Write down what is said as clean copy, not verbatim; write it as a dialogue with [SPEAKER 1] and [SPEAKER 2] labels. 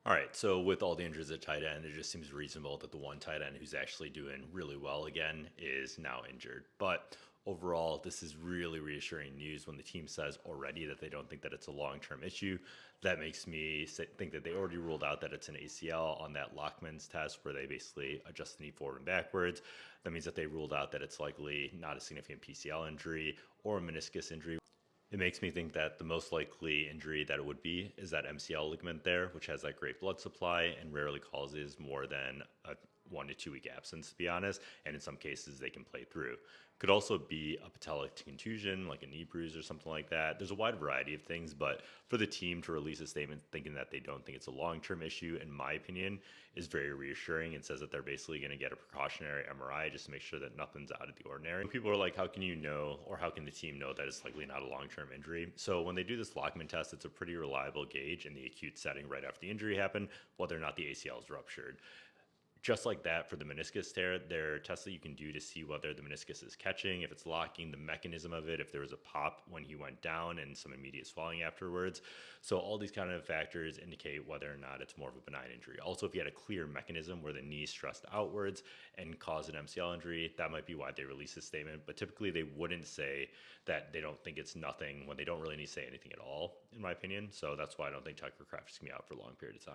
[SPEAKER 1] All right, so with all the injuries at tight end, it just seems reasonable that the one tight end who's actually doing really well again is now injured. But overall, this is really reassuring news when the team says already that they don't think that it's a long-term issue. That makes me think that they already ruled out that it's an ACL on that Lockman's test where they basically adjust the knee forward and backwards. That means that they ruled out that it's likely not a significant PCL injury or a meniscus injury. It makes me think that the most likely injury that it would be is that MCL ligament there, which has that great blood supply and rarely causes more than a 1 to 2 week absence, to be honest. And in some cases, they can play through. Could also be a patellar contusion, like a knee bruise or something like that. There's a wide variety of things, but for the team to release a statement thinking that they don't think it's a long-term issue, in my opinion, is very reassuring and says that they're basically going to get a precautionary MRI just to make sure that nothing's out of the ordinary. People are like, how can you know, or how can the team know that it's likely not a long-term injury? So when they do this Lockman test, it's a pretty reliable gauge in the acute setting right after the injury happened, whether or not the ACL is ruptured. Just like that for the meniscus tear, there are tests that you can do to see whether the meniscus is catching, if it's locking, the mechanism of it, if there was a pop when he went down and some immediate swelling afterwards. So all these kind of factors indicate whether or not it's more of a benign injury. Also, if you had a clear mechanism where the knee stressed outwards and caused an MCL injury, that might be why they release this statement. But typically they wouldn't say that they don't think it's nothing when they don't really need to say anything at all, in my opinion. So that's why I don't think Tucker Kraft is going to be out for a long period of time.